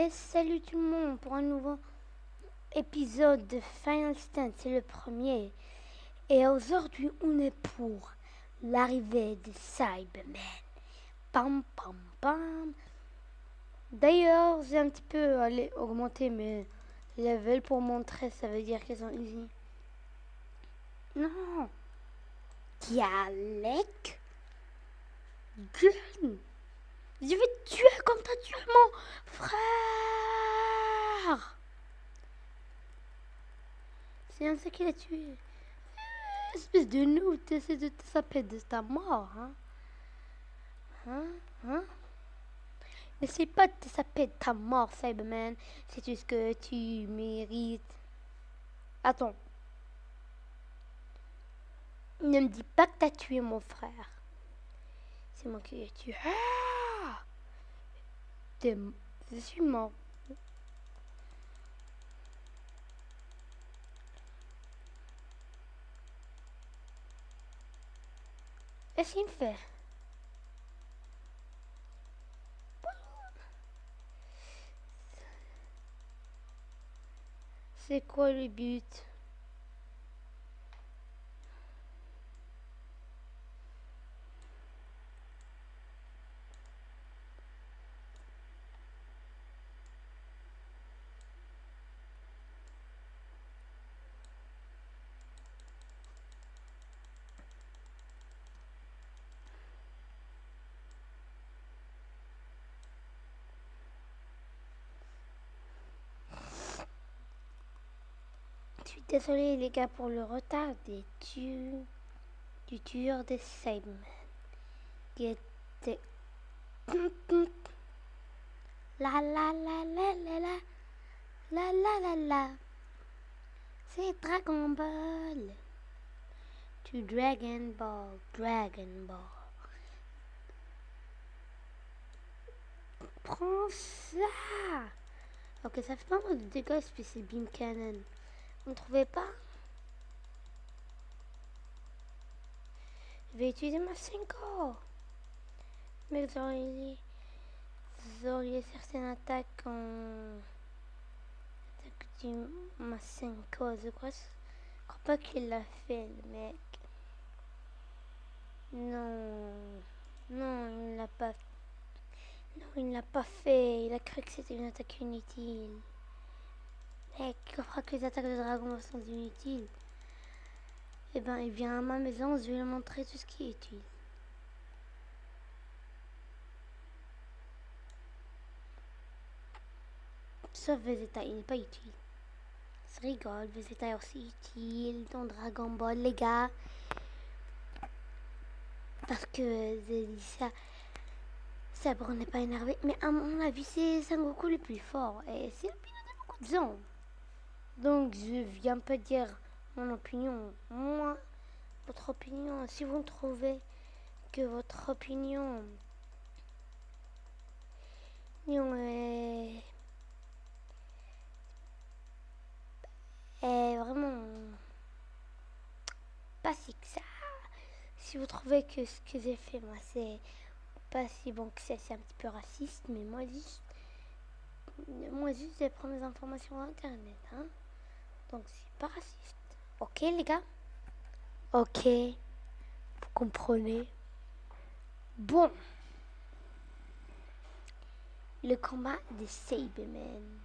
Et salut tout le monde pour un nouveau épisode de Final Stand, c'est le premier. Et aujourd'hui on est pour l'arrivée de Cyberman. Pam pam pam. D'ailleurs j'ai un petit peu allé augmenter mes levels pour montrer, ça veut dire qu'ils sont ici. Non. Dialect. Gun. Je vais te tuer comme t'as tué mon frère. C'est un ça qui l'a tué. Espèce de nous, t'essaies de te saper de ta mort, hein? Hein? N'essaie pas de te saper de ta mort, Cyberman. C'est tout ce que tu mérites. Attends. Ne me dis pas que t'as tué mon frère. C'est moi qui l'ai tué. Ah! Je suis mort. Qu'est-ce qu'il me fait? C'est quoi le but? Je suis désolé les gars pour le retard du tueur de Cyberman qui était la la la la la la la la la la. C'est Dragon Ball. To Dragon Ball, Dragon Ball. Prends ça. Ok, ça fait pas mal de dégâts puis c'est Beam Cannon. Vous ne trouvez pas? Je vais utiliser ma 5. Mais vous auriez certaines attaques en... Attaque du Masenko, je crois pas qu'il l'a fait, le mec. Non. Non, il l'a pas fait. Non, il l'a pas fait. Il a cru que c'était une attaque inutile. Mec, il croit que les attaques de dragon sont inutiles. Eh ben, il vient à ma maison, je vais lui montrer tout ce qui est utile. Sauf Vegeta, il n'est pas utile. Je rigole, Vegeta est aussi utile dans Dragon Ball, les gars. Parce que Sabre n'est pas énervé. Mais à mon avis, c'est Sangoku le plus fort. Et c'est le pilote de beaucoup de gens. Donc, je viens pas dire mon opinion. Moi, votre opinion, si vous trouvez que votre opinion est vraiment pas si que ça. Si vous trouvez que ce que j'ai fait, moi, c'est pas si bon que ça, c'est un petit peu raciste, mais moi juste, je prends mes informations à internet, hein. Donc c'est pas raciste. Ok les gars? Ok, vous comprenez. Bon, le combat de Cyberman.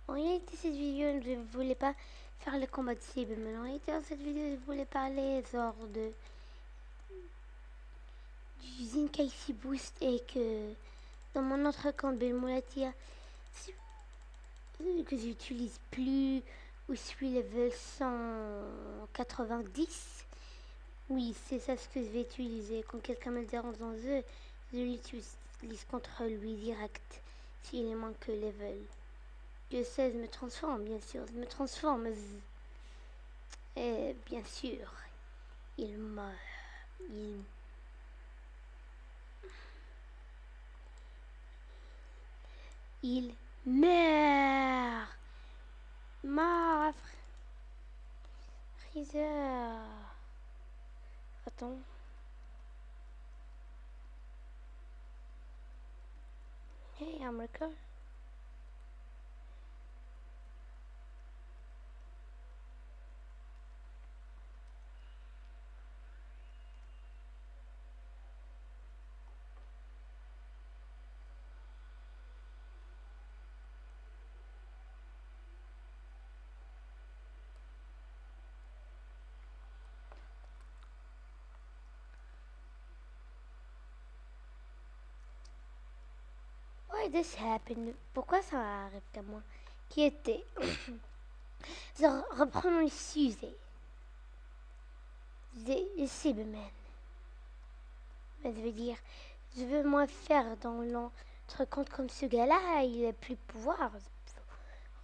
En réalité, cette vidéo, je ne voulais pas faire le combat de Cyberman. En réalité, dans cette vidéo, je voulais parler genre de du Zinkai Boost et que dans mon autre compte Belmolatia que j'utilise plus, où je suis level 190. Oui, c'est ça ce que je vais utiliser. Quand quelqu'un me dérange dans eux, je l'utilise contre lui direct s'il est moins que level. Je sais, je me transforme, bien sûr. Je me transforme. Et bien sûr, il meurt. Il meurt. Mort. Freezer. Attends. Hey, I'm recording. Why this happened? Pourquoi ça arrive qu'à moi? Qui était? Reprenons le sujet. Le Cyberman. Je veux dire, je veux moi faire dans l'entrecompte comme ce gars-là, il a plus de pouvoir.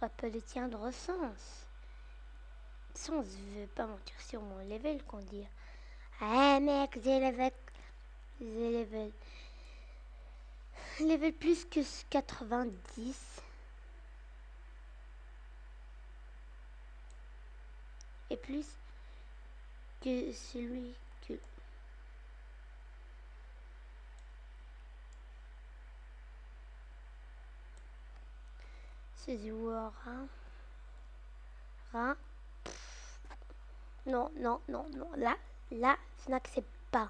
On peut le tiendre au sens. Sans, je veux pas mentir sur mon level, qu'on dit. Ah mec, j'ai level plus que 90. Et plus que celui que... Ce joueur, hein. Non, non, non, non. Là, je n'accepte pas.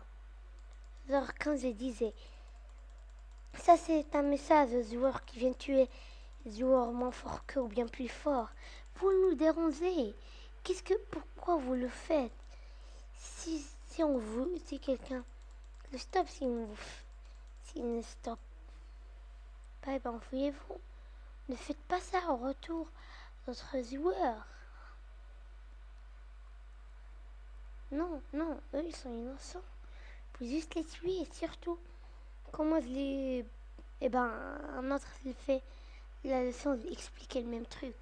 Genre, quand je disais, ça c'est un message aux joueurs qui viennent tuer les joueurs moins forts qu'eux ou bien plus forts. Vous nous dérangez. Pourquoi vous le faites? Si quelqu'un le stoppe, s'il ne stoppe pas, eh ben enfuyez-vous. Ne faites pas ça au retour d'autres joueurs. Non, non, eux ils sont innocents. Faut juste les tuer, surtout. Comment je les... Eh ben, un autre il fait la leçon d'expliquer le même truc.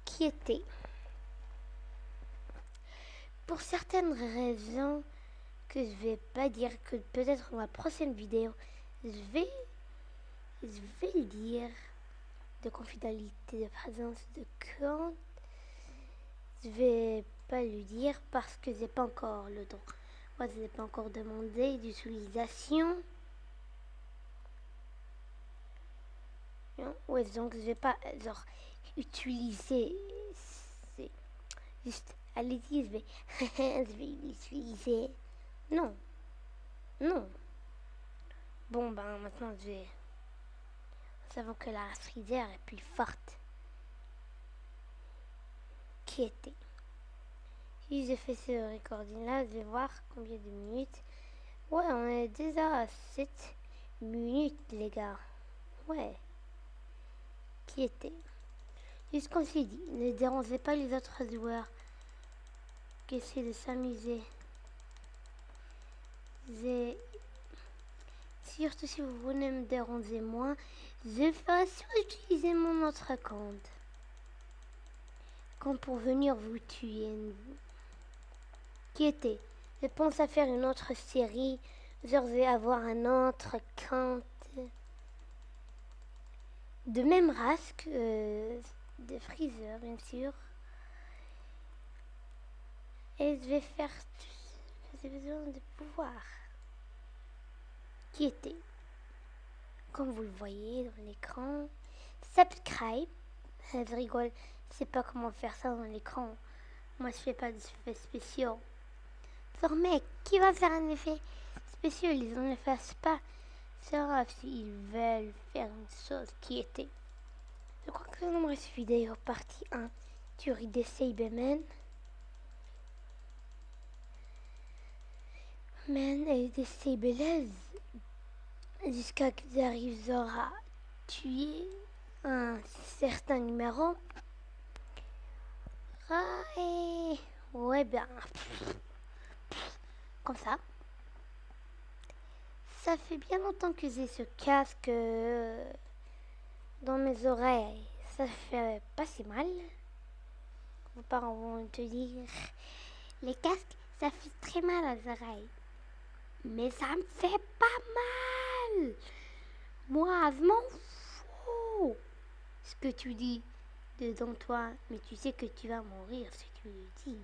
Qui était? Pour certaines raisons que je vais pas dire, que peut-être dans la prochaine vidéo, je vais le dire, de confidentialité, de présence de compte. Je vais pas le dire parce que j'ai pas encore le droit. Moi, je n'ai pas encore demandé d'utilisation. Ouais, donc je vais pas genre utiliser. C'est juste, allez-y, je vais l'utiliser. Non, non. Bon, ben maintenant je vais. Nous savons que la race Freezer est plus forte. Qui était? Si j'ai fait ce recording là, je vais voir combien de minutes. Ouais, on est déjà à 7 minutes, les gars. Ouais. Qui était? Juste comme s'il dit, ne dérangez pas les autres joueurs qui essaient de s'amuser. Surtout si vous voulez me déranger moins, je ferai utiliser mon autre compte. Comme pour venir vous tuer. Qui était? Je pense à faire une autre série. Genre, je vais avoir un autre compte de même race que de Freezer, bien sûr. Et je vais faire tout. J'ai besoin de pouvoir. Qui était? Comme vous le voyez dans l'écran. Subscribe. Je rigole. Je sais pas comment faire ça dans l'écran. Moi, je fais pas d'effets spéciaux. Genre, mec, qui va faire un effet spécial? Ils ne le fassent pas. C'est grave s'ils veulent faire une chose qui était. Je crois que on aurait cette vidéo partie 1. Tuerie des Cybermen. Men et des Cyberlaises. Jusqu'à qu'ils arrivent à tuer un certain numéro. Et ouais, bien. Comme ça. Ça fait bien longtemps que j'ai ce casque dans mes oreilles. Ça fait pas si mal. Vos parents vont te dire, les casques, ça fait très mal aux oreilles. Mais ça me fait pas mal. Moi, je m'en fous. Ce que tu dis dedans toi, mais tu sais que tu vas mourir si tu le dis.